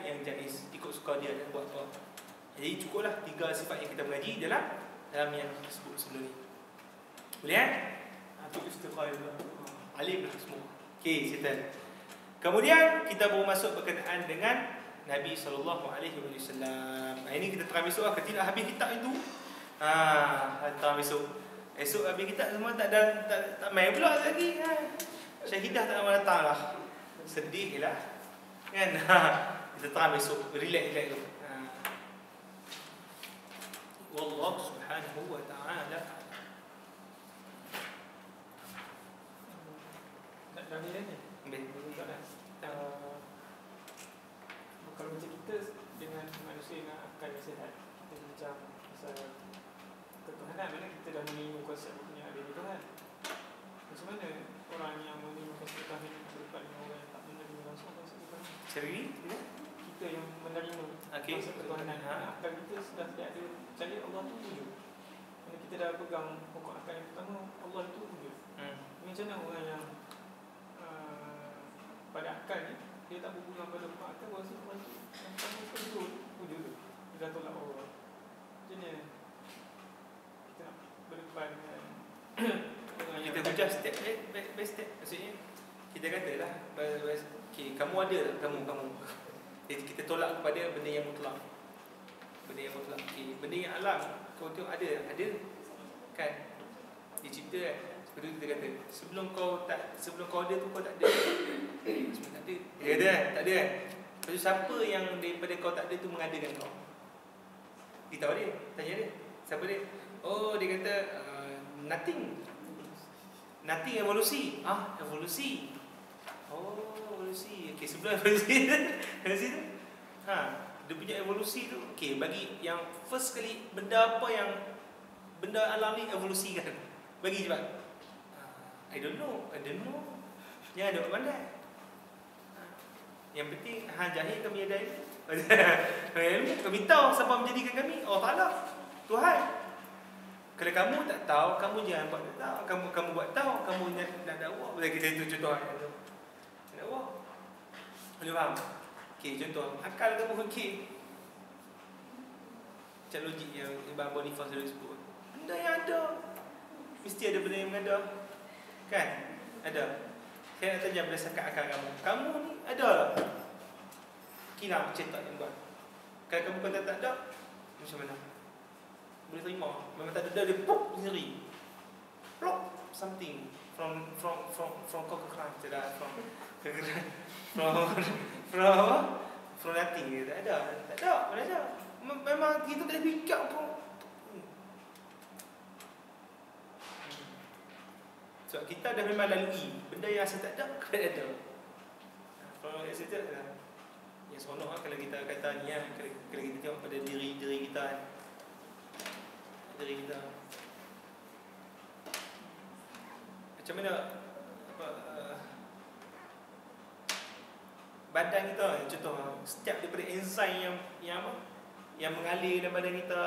yang jaiz, ikut suka dia dan buat apa. Jadi cukuplah 3 sifat yang kita mengaji dalam yang disebut sebelum ni. Boleh kan? Itu istiqah juga. Alim lah semua. Okey, settle. Kemudian kita baru masuk berkenaan dengan Nabi SAW. Ini kita terang besok lah. Tidak habis kitab itu. Terang besok. Esok habis kitab semua tak main pula lagi. Syahidah tak nak datang lah. Sedih lah. Kan? Kita terang besok. Relax tu. Wallahu subhanahu wa ta'ala. Nak dalil ni? Kalau macam kita dengan manusia yang akan sihat, kita bincang pasal ketuhanan, mana kita dah menerima konsep punya ada Tuhan. Macam mana orang yang menerima konsep Tuhan ini berdepan dengan orang yang tak menerima langsung konsep Tuhan? Seri? Kita yang menerima konsep ketuhanan, akal kita sudah tidak ada percaya Allah itu wujud. Kalau kita dah pegang pokok akal yang pertama, Allah itu wujud. Macam mana orang yang pada akal ni, dia tak berpegang pada pokok akal, rasa Allah itu yang pertama itu wujud tu. Dia dah tolak Allah. Macam mana kita nak berdepan dengan kita hujah step by step. Maksudnya kita katalah okay, kamu ada tak? Kamu jadi kita tolak kepada benda yang mutlak. Okay, benda yang alam kau tengok ada kan, dicipta kan. Seperti kita kata sebelum kau ada tu kau tak ada. Sebelum tak ada dia ada kan? Tak ada kan. Lepas tu siapa yang daripada kau tak ada tu mengadakan kau? Kita tahu dia, tanya dia siapa dia. Oh, dia kata nothing evolusi. Evolusi. Oh, evolusi. Okey, sebelum evolusi tu dia punya evolusi tu. Okey, bagi yang first kali benda alam ni evolusi kan. Bagi cepat. I don't know. Yang ada mana? Yang penting jahil kami ada ilmu. Kami tahu siapa menjadikan kami. Allah Ta'ala, Tuhan. Kalau kamu tak tahu, kamu jangan buat tak tahu. Kamu buat tahu, kamu nak dakwah. Boleh kita itu contoh tu. Dakwah. Boleh faham? Okey, contoh akal kamu okey. Macam logik yang Ibn Bonifaz selalu sebut. Benda yang ada mesti ada benda yang mengada. Kan? Ada. Saya nak tanya berdasarkan akal kamu. Kamu ni ada tak? Kira cetak yang buat. Kalau kamu kata tak ada, macam mana? Boleh terima. Memang tak ada, dia pop sendiri. Plop something from coconut. From nothing. Tak ada. Mana ada? Memang kita tak fikir pun. Sebab kita dah memang lalui benda yang asal tak ada, kena ada. Kalau asal tak ada, yang seronok lah kalau kita kata ni kan, kalau kita tengok pada diri kita kan. Diri kita macam mana badan kita, contoh setiap daripada enzim yang apa, yang mengalir dalam badan kita,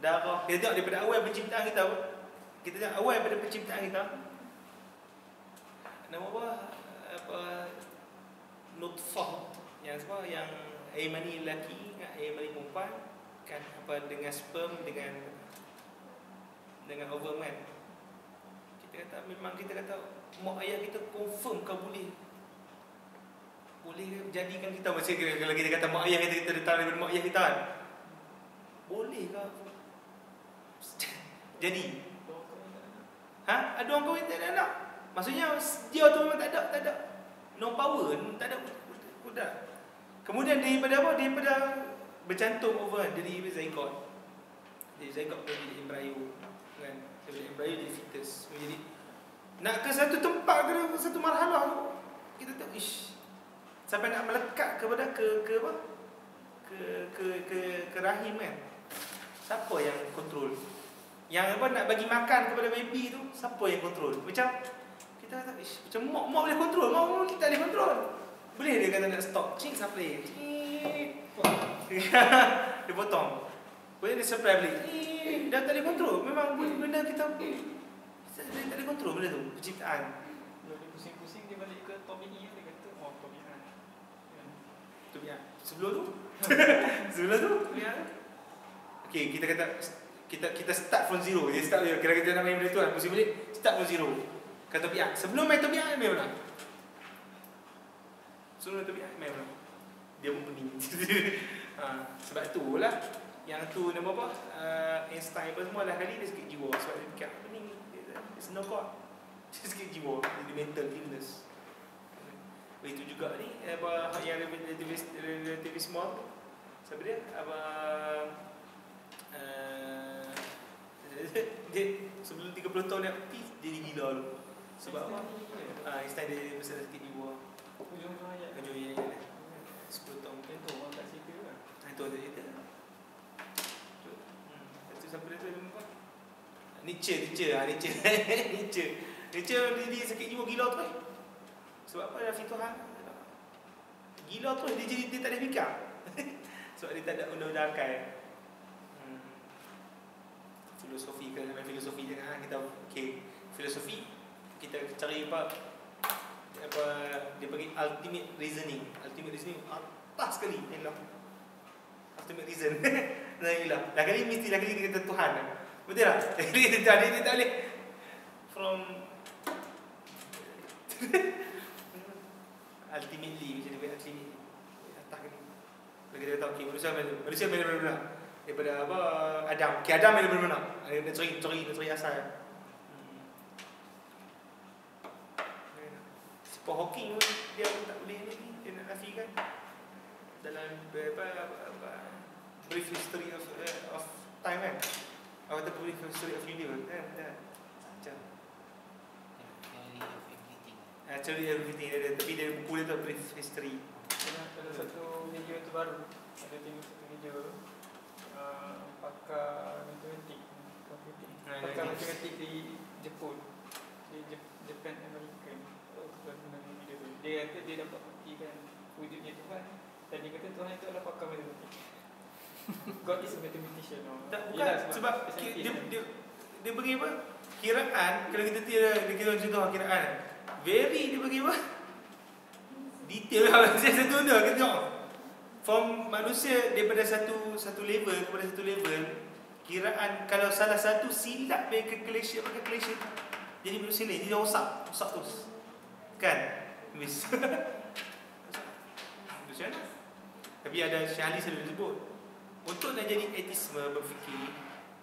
darah, kita tengok daripada awal penciptaan kita. Kita tengok awal pada penciptaan kita. Nama apa nutfah yang air mani lelaki dengan air mani perempuan kan, apa dengan sperm dengan ovum kan. Kita kata memang mak ayah kita confirm kau boleh jadikan kita macam kalau kita kata mak ayah kita datang daripada mak ayah kita kan. Boleh ke jadi? Ada orang kahwin tak ada anak. Maksudnya dia tu memang tak ada. No power, tak ada kuda. Kemudian daripada apa? Daripada bercantum over dari zygote. Dari zygote menjadi embryo kan. Dari embryo jadi fetus. Menjadi nak ke satu tempat ke satu marhalah tu. Kita tak sampai nak melekat kepada ke rahim kan. Siapa yang kontrol? Yang apa nak bagi makan kepada baby tu, siapa yang kontrol? Macam kita kata, macam mak boleh kontrol, mak kita boleh kontrol. Boleh dia kata nak stop, supply. Dia potong. Boleh dia supply balik. Dah tak boleh kontrol. Memang benda kita tak boleh kontrol benda tu, penciptaan. Kalau dia pusing-pusing dia balik ke Tommy dia kata tabiat. Ya. Sebelum tu sebelum tu ya. Okay, kita kata kita start from zero. Dia start dia kira kita nak main benda tu kan, mesti balik start from zero. Kata biak. Sebelum main tobiak main mana? Sebelum main tobiak main mana? Dia pun pening. Sebab tu lah yang tu nama apa? Einstein apa semua lah kali dia sakit jiwa sebab dia fikir pening. Dia senokak. Dia sakit jiwa, dia mental illness. Itu juga ni apa yang relativisme siapa dia? Apa dia sebelum 30 tahun dia mati dia gila dulu. Sebab apa? Einstein dia pasal sakit jiwa. Ujung-ujung ayat. 10 tahun Itu orang kat situ kan. Itu ada cerita. Itu sampai dia tu apa? Nietzsche dia sakit jiwa gila tu. Sebab apa? Dia Tuhan gila tu dia tak ada fikir. Sebab dia tak ada undang-undang akal. Filosofi ke dalam filosofi jangan kita filosofi kita cari apa dia bagi ultimate reasoning atas sekali ialah ultimate reason nah ialah dah kali mesti dah kali dia kata Tuhan betul tak dia tak boleh from ultimately macam dia ultimately atas kali bagi dia tahu manusia benar-benar daripada apa Adam. Adam yang benar-benar nak cari asal. Paul Hawking pun dia tak boleh ni dia nak nafikan dalam brief history of time kan. Atau brief history of universe kan. Macam theory of everything dia tapi dia buku dia tu brief history. Ada satu video tu baru. Ada tengok satu video pakar matematik matematik di Jepun, di Japan American. Dia kata dia dapat buktikan wujudnya Tuhan dan dia kata Tuhan itu adalah pakar matematik. God is a mathematician. Tak, bukan sebab dia bagi apa? Kiraan, kalau kita kira contoh kiraan. Very dia bagi apa? Detail lah satu benda kita tengok. From manusia daripada satu level kepada satu level, kiraan kalau salah satu silap dari calculation jadi manusia lain dia rosak terus. Kan? Miss. Macam mana? Tapi ada Syahli selalu sebut untuk nak jadi ateisme berfikir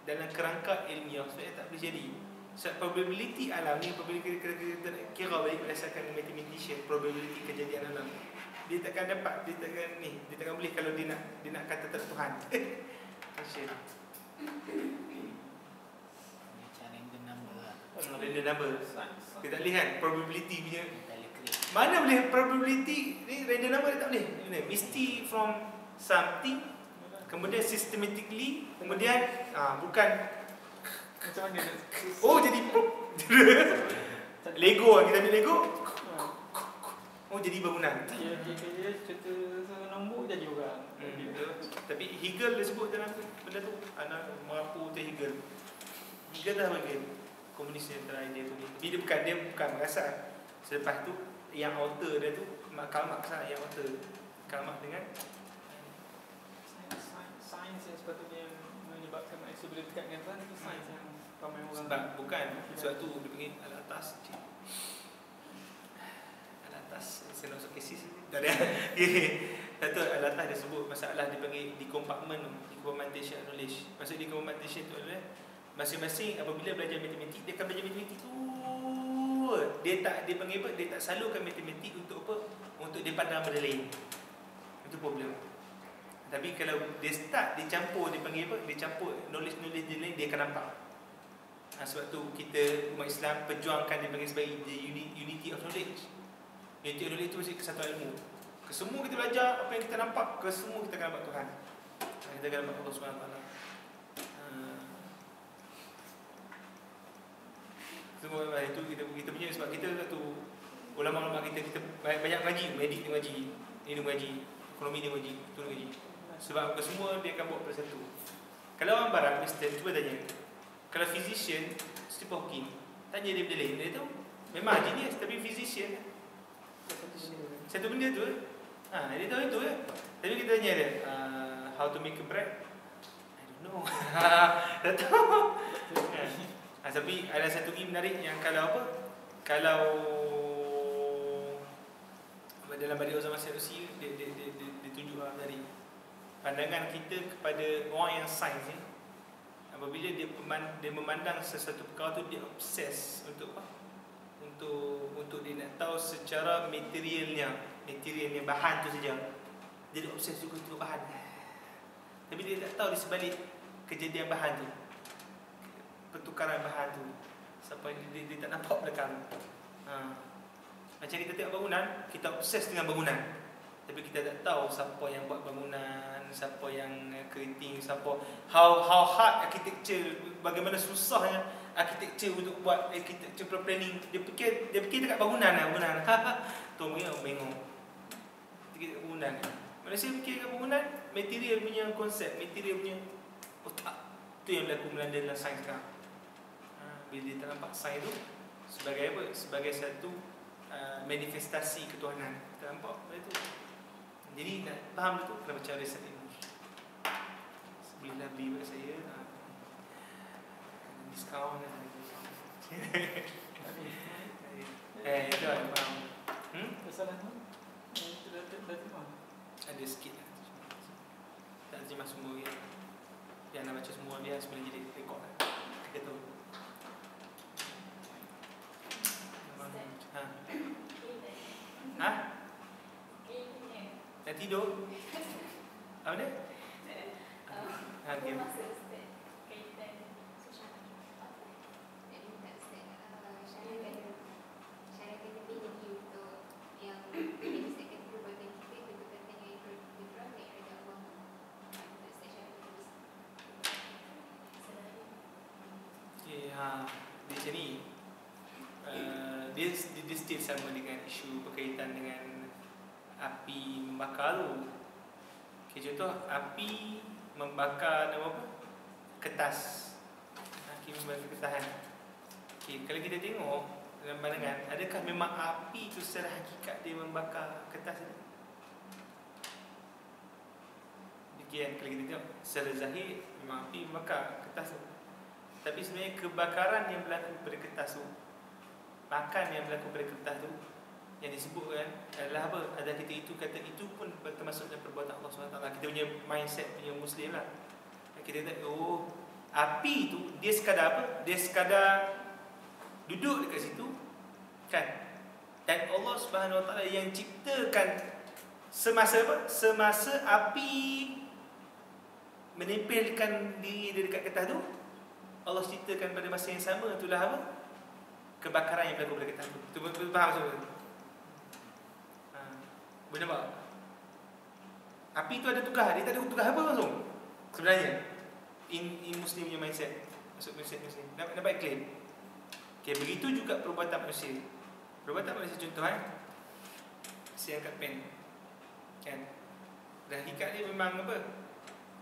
dalam kerangka ilmiah sebenarnya tak boleh jadi. Sebab probability alam ni probability kita kira balik berdasarkan mathematician probability kejadian alam. Dia takkan dapat, dia takkan boleh kalau dia nak kata tak Tuhan. Macam random number lah. Random number. Kita tak boleh kan probability punya. Tak boleh create. Mana boleh probability ni random number dia tak boleh. Mesti from something kemudian systematically kemudian bukan Macam mana nak jadi Lego kita ambil Lego jadi bangunan. dia cerita nombor jadi orang. Tapi Hegel dia sebut dalam benda tu anak merapu tu Hegel dah bagi komunis antara idea tu. Tapi dia bukan merasa. Selepas tu yang author dia tu Karl Marx lah yang author. Karl Marx dengan sains yang sepatutnya menyebabkan manusia boleh dekat dengan Tuhan itu sains yang ramai orang. sebab bukan sebab tu dia panggil al-atas. Al-atas saya nak masuk kesis tak ada. Satu al-atas dia sebut masalah dia panggil decompartmentation knowledge. Maksud decompartmentation tu adalah masing-masing apabila belajar matematik dia akan belajar matematik tu dia panggil apa, dia tak salurkan matematik untuk apa, untuk dia pandang benda lain. Itu problem. Tapi kalau dia start dia campur, dia panggil apa, dia campur knowledge dia lain, dia akan nampak. Sebab tu kita umat Islam perjuangkan dia panggil sebagai the unity of knowledge. Unity of knowledge itu mesti kesatuan ilmu. Kesemua kita belajar apa yang kita nampak, kesemua kita akan nampak Tuhan. Kita akan nampak Allah SWT. Semua itu kita punya sebab kita satu ulama-ulama kita banyak ngaji, medik dia ngaji, ini dia ngaji, ekonomi dia ngaji, itu dia ngaji. Sebab semua dia akan buat bersatu. Kalau orang barat Kristen cuba tanya. Kalau physician Stephen Hawking tanya dia benda lain, dia tahu memang genius tapi physician satu benda tu dia tahu itu Tapi kita tanya dia, how to make a bread? I don't know. Tak tahu. Tapi ada satu lagi menarik yang kalau apa? Kalau dalam Badi'ah Zaman Sanusi dia tunjuk dari pandangan kita kepada orang yang sains ni, apabila dia memandang sesuatu perkara tu, dia obses untuk apa? Untuk dia nak tahu secara materialnya bahan tu saja. Dia obses juga untuk bahan. Tapi dia tak tahu di sebalik kejadian bahan tu, pertukaran bahan tu, sampai dia tak nampak belakang. Macam kita tengok bangunan, kita obses dengan bangunan, tapi kita tak tahu siapa yang buat bangunan, siapa yang keriting, how hard architecture, bagaimana susahnya architecture untuk buat architecture planning. Dia fikir dekat bangunan. Tu mungkin orang bengong. Dekat bangunan. Malaysia fikir dekat bangunan, material punya konsep, material punya otak. Tu yang berlaku Melanda dalam sains sekarang. Bila dia tak nampak sains tu sebagai apa? Sebagai satu manifestasi ketuhanan. Kita nampak benda tu. Jadi nak faham tu kena baca riset ilmu. Bila beli buat saya diskaun itu ada faham. Kesalahan terima. Ada sikit lah. Tak terjemah semua ya. Biar nak baca semua dia sebenarnya jadi rekod lah. Kita tahu. Ha? Dah tidur? Apa dia? Apa masa Ustaz kaitan sosial jadi tak Ustaz syaratkan lebih lagi untuk yang menyelesaikan perbuatan kita berdekatan dengan fitrah dan irada Allah. Untuk Ustaz syaratkan Okay, di sini dia still sama dengan isu berkaitan dengan api membakar tu. Okay, contoh api membakar apa? Kertas. Api membakar kertas kan. Okay, kalau kita tengok dalam pandangan, adakah memang api tu secara hakikat dia membakar kertas tu? Demikian kalau kita tengok secara zahir memang api membakar kertas tu. Tapi sebenarnya kebakaran yang berlaku pada kertas tu, makan yang berlaku pada kertas tu, yang disebutkan adalah apa? Ada kita itu kata itu pun termasuk dalam perbuatan Allah SWT. Kita punya mindset punya Muslim lah. Kita kata, oh, api tu dia sekadar apa? Dia sekadar duduk dekat situ, kan? Dan Allah SWT yang ciptakan semasa apa? Semasa api menempelkan diri dia dekat kertas tu, Allah ciptakan pada masa yang sama itulah apa? Kebakaran yang berlaku pada kertas tu. Itu faham maksud? Boleh nampak? Api tu ada tugas, dia tak ada tugas apa langsung sebenarnya. In Muslim punya mindset, masuk mindset Muslim, dapat claim. Okay, begitu juga perbuatan manusia. Perbuatan manusia contoh saya angkat pen, kan? Dan hakikat dia memang apa?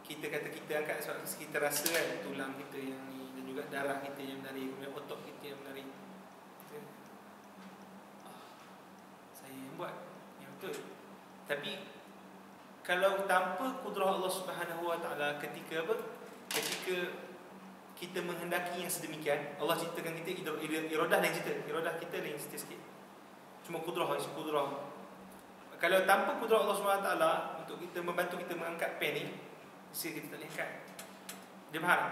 Kita kata kita angkat sebab kita rasa kan tulang kita yang ni, dan juga darah kita yang menarik, kemudian otot kita yang menarik. Saya yang buat, yang betul. Tapi kalau tanpa kudrah Allah Subhanahu Wa Taala, ketika apa? Ketika kita menghendaki yang sedemikian, Allah ciptakan kita iradah lain cerita, iradah kita lain cerita sikit. Cuma kudrah, isu kudrah. Kalau tanpa kudrah Allah Subhanahu Wa Taala untuk kita membantu kita mengangkat pen ni, mesti kita tak boleh angkat. Dia faham?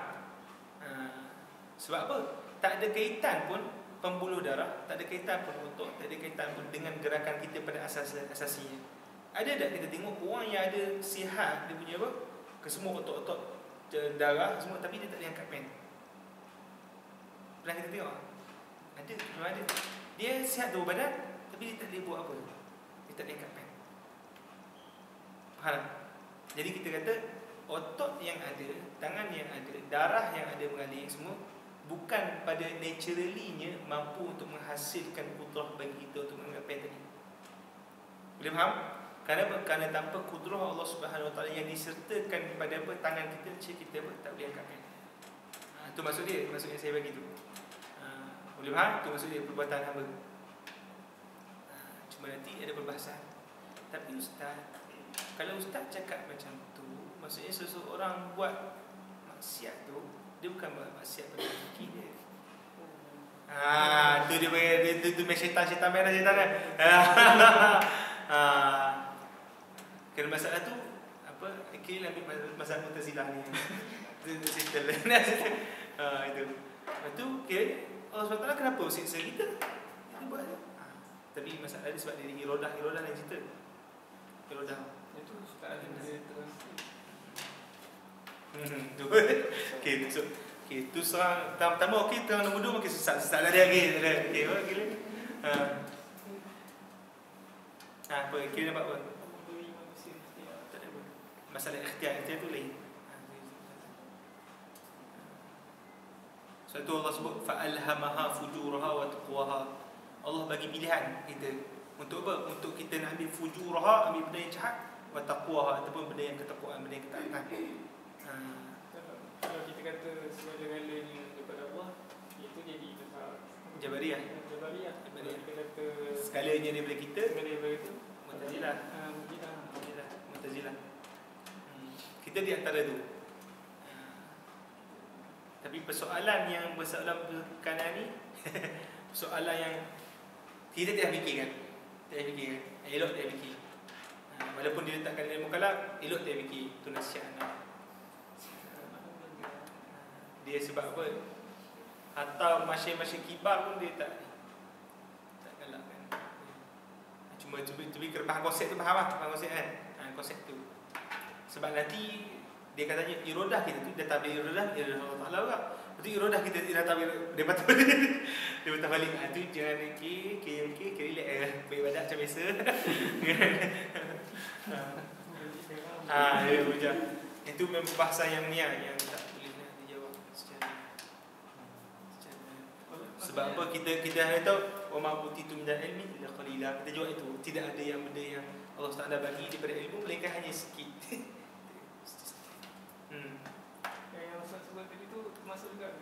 Sebab apa? Tak ada kaitan pun pembuluh darah, tak ada kaitan pun otot, tak ada kaitan pun dengan gerakan kita pada asasinya. Ada tak kita tengok orang yang ada sihat, dia punya apa? Kesemua otot-otot, darah semua, tapi dia tak boleh angkat pen. Pernah kita tengok? Ada, memang ada. Dia sihat tubuh badan, tapi dia tak boleh buat apa. Dia tak boleh angkat pen. Faham? Jadi kita kata otot yang ada, tangan yang ada, darah yang ada mengalir semua bukan pada naturally-nya mampu untuk menghasilkan kudrah bagi kita untuk mengangkat pen tadi. Boleh faham? Kerana tanpa kudrah Allah Subhanahu Wa Taala yang disertakan pada apa tangan kita apa tak boleh angkat pen. Itu maksud dia, maksud yang saya bagi tu. Boleh faham? Itu maksud dia perbuatan hamba. Cuma nanti ada perbahasan. Tapi ustaz, kalau ustaz cakap macam tu, maksudnya seseorang buat maksiat tu, dia bukan buat maksiat pada fikir dia. Tu dia panggil tu syaitan merah syaitan kan. Kerana masalah tu apa? Kira ambil masalah Mu'tazilah ni. Itu settle. Itu. Lepas tu kira Allah SWT kenapa siksa kita? Dia buat je. Tapi masalah dia sebab dia irodah yang cerita. Irodah. Itu tak ada dia terus. Tu. Okey, so tu serang pertama okey, terang nombor 2 okey sesat lah dia okey. Okey, gila. Apa kira dapat apa? Tak ada apa. Masalah ikhtiar tu lain. So itu Allah sebut fa'alhamaha fujuraha wa taqwaha. Allah bagi pilihan kita. Untuk apa? Untuk kita nak ambil fujuraha, ambil benda yang jahat, wa taqwaha ataupun benda yang ketakwaan, benda yang ketaatan. Kalau kita kata segala-galanya daripada Allah, itu jadi Jabariyah. Jabariyah. Kalau kita kata Segalanya daripada kita, segala daripada itu, Mu'tazilah. Mu'tazilah. Kita di antara tu. Tapi persoalan yang bersoalan berkenaan ni soalan yang kita tidak fikirkan. Elok dia fikir. Walaupun dia letakkan dalam mukalaf, elok dia fikir. Itu nasihat anak. Dia sebab apa? Hatta masyarakat kibar pun dia tak galakkan. Cuma faham konsep tu, faham konsep kan? Konsep tu. Sebab nanti dia katanya irodah kita tu datang dari irodah Allah Taala juga. Betul irodah kita datang dia patah balik. Tu jangan okey relax baik badak macam biasa. Dia hujah. Itu memang bahasa yang ni yang tak boleh nak dijawab secara sebab apa kita hanya tahu wa ma utitu min ilmi illa qalila. Kita jawab itu. Tidak ada yang benda yang Allah Taala bagi daripada ilmu melainkan hanya sikit. Yang Ustaz sebut tadi tu termasuk juga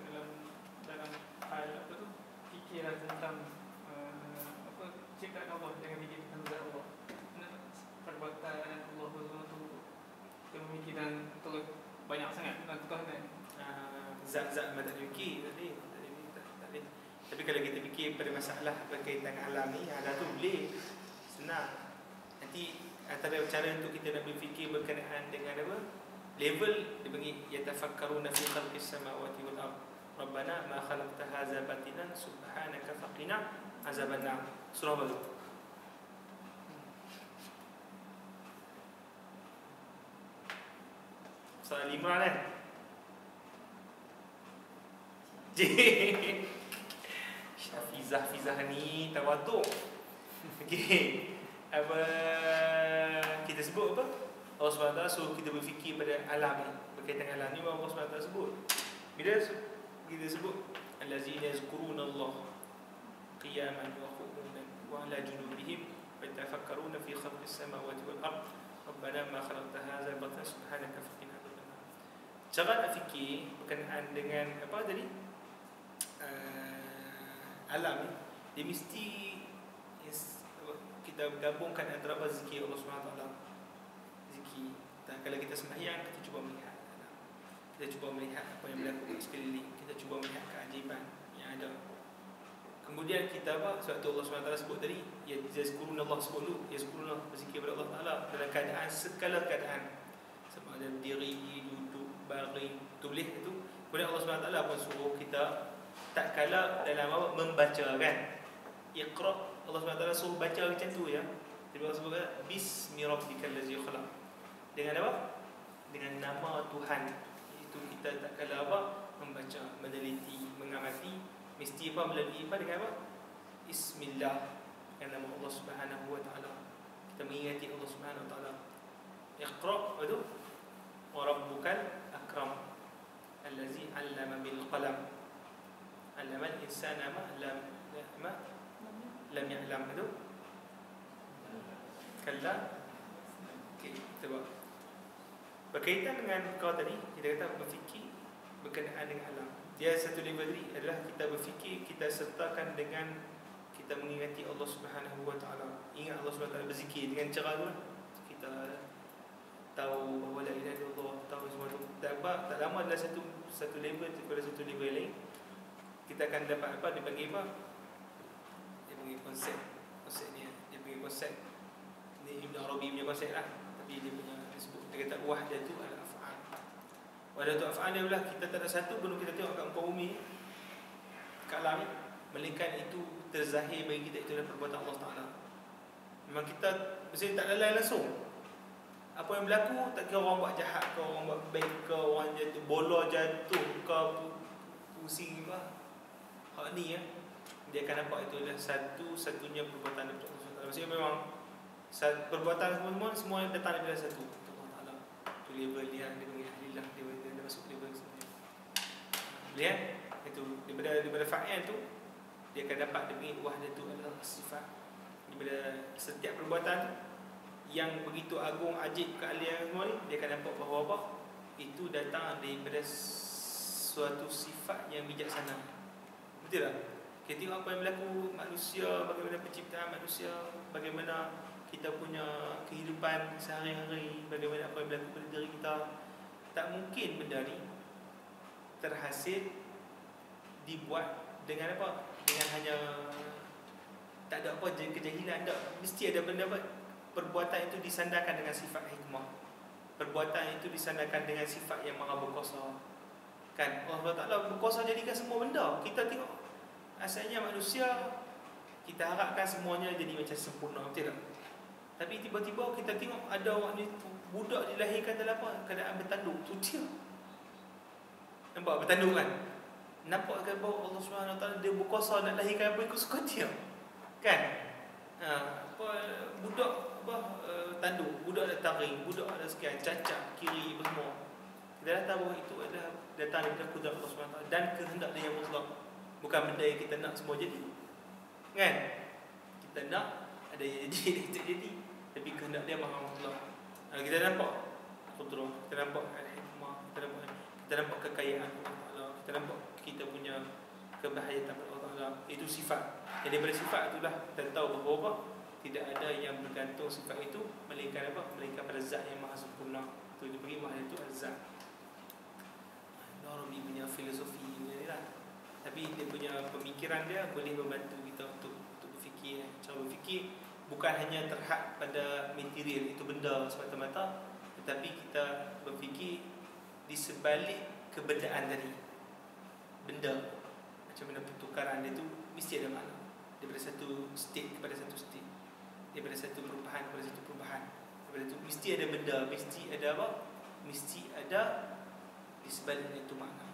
dalam hal apa tu fikiran tentang apa ciptaan Allah, jangan fikir tentang zat Allah. Perbuatan Allah tu kita memikirkan terus banyak sangat tentang ketuhanan. Zat-zat tak fikir tadi. Tapi kalau kita fikir pada masalah berkaitan alam ni, alam tu boleh senang. Nanti antara cara untuk kita nak berfikir berkenaan dengan apa? Level dia bagi yatafakkaruna fi khalqis samawati wal ard. Rabbana ma khalaqta hadza batilan subhanaka faqina azabannar. Surah baru. Surah Al-Imran kan? Hafizah ni tawaduk. Okey. Apa kita sebut apa? Allah SWT suruh kita berfikir pada alam ni, berkaitan alam ni. Allah SWT sebut bila kita sebut allazina yazkuruna Allah qiyaman wa qu'udan wa ala junubihim wa yatafakkaruna fi khalqis samawati wal ard rabbana ma khalaqta hadza batila subhanaka faqina adzabannar. Cara nak fikir berkenaan dengan apa tadi alam ni, dia mesti kita gabungkan antara zikir Allah SWT. Zikir. Dan kalau kita sembahyang, kita cuba melihat. Kita cuba melihat apa yang berlaku di sekeliling. Kita cuba melihat keajaiban yang ada. Kemudian kita apa? Sebab tu Allah SWT sebut tadi, yazkurun Allah, sebut dulu, yazkurun Allah, berzikir kepada Allah Ta'ala dalam keadaan segala keadaan. Sama ada berdiri, duduk, baring, tulis itu. Kemudian Allah SWT pun suruh kita tak kala dalam apa? Membaca kan. Iqra, Allah SWT suruh baca macam tu ya. Jadi Allah sebut bismi rabbikal ladzi khalaq. Dengan apa? Dengan nama Tuhan. Itu kita tak kala apa? Membaca, meneliti, mengamati, mesti apa melalui apa dengan apa? Bismillah. Dengan nama Allah Subhanahu wa taala. Kita mengingati Allah Subhanahu wa taala. Iqra, itu wa rabbukal akram allazi 'allama bil qalam. 'Allama al-insana ma lam ya'lam. Itu kalla. Okey, coba. Berkaitan dengan kau tadi, kita kata berfikir berkenaan dengan alam. Dia satu level tadi adalah kita berfikir, kita sertakan dengan kita mengingati Allah Subhanahu wa taala. Ingat Allah Subhanahu wa taala, berzikir dengan cara tu kita tak lama adalah satu level kepada satu level lain. Kita akan dapat apa? Dia panggil apa? Dia panggil konsep ni. Dia panggil konsep ni Ibn Arabi punya konsep lah. Tapi dia punya disebut, dia kata wahdatu al-af'al. Wahdatu al-af'al dia adalah kita tak ada satu pun kita tengok kat muka bumi, kat alam ni, melainkan itu terzahir bagi kita itu adalah perbuatan Allah Ta'ala. Memang kita mesti tak lalai langsung. Apa yang berlaku, tak kira orang buat jahat ke, orang buat baik ke, orang jatuh bola jatuh ke, pusing ke, hak ni ya, dia akan nampak itu adalah satu-satunya perbuatan daripada Allah Ta'ala. Maksudnya memang perbuatan semua datang daripada satu Allah Ta'ala. Itu level dia panggil ahlilah, dia masuk level sebenarnya. Lihat itu daripada fa'il tu dia akan dapat dia panggil wahdatu al-sifat. Daripada setiap perbuatan yang begitu agung, ajib, keahlian semua ni, dia akan nampak bahawa apa? Itu datang daripada suatu sifat yang bijaksana. Betul tak? Kita tengok apa yang berlaku manusia, bagaimana penciptaan manusia, bagaimana kita punya kehidupan sehari-hari, bagaimana apa yang berlaku pada diri kita. Tak mungkin benda ni terhasil dibuat dengan apa? Dengan hanya tak ada apa je kejahilan, tak. Mesti ada benda apa? Perbuatan itu disandarkan dengan sifat hikmah. Perbuatan itu disandarkan dengan sifat yang maha berkuasa. Kan? Allah Ta'ala berkuasa jadikan semua benda. Kita tengok asalnya manusia, kita harapkan semuanya jadi macam sempurna, betul tak? Tapi tiba-tiba kita tengok ada orang ni, budak dilahirkan dalam apa? Keadaan bertanduk. Tu dia. Nampak bertanduk kan? Nampak kan bahawa Allah SWT dia berkuasa nak lahirkan apa ikut suka dia. Kan? Budak tanduk, budak ada taring, budak ada sekian, cacat, kiri, semua. Kita dah tahu bahawa itu adalah datang daripada kudrat Allah SWT dan kehendak dia yang mutlak. Bukan benda yang kita nak semua jadi. Kan? Kita nak ada yang jadi, tak jadi. Tapi kehendak dia maha mutlak. Kita nampak kudrat, kita nampak al-hikmah, kita nampak kekayaan Allah Ta'ala, kita nampak kita punya kebahagiaan Allah Ta'ala. Itu sifat. Jadi daripada sifat itulah kita tahu bahawa tidak ada yang bergantung sifat itu melainkan apa? Melainkan pada zat yang maha sempurna. Itu dia panggil wahdatul al-zat. Arabi punya filosofi ni lah. Tapi dia punya pemikiran dia boleh membantu kita untuk berfikir. Cara berfikir bukan hanya terhad pada material itu benda semata-mata, tetapi kita berfikir di sebalik kebendaan tadi. Benda macam mana pertukaran dia tu mesti ada makna. Daripada satu state kepada satu state, daripada satu perubahan kepada satu perubahan, daripada itu mesti ada benda, mesti ada apa? Mesti ada di sebaliknya itu makna.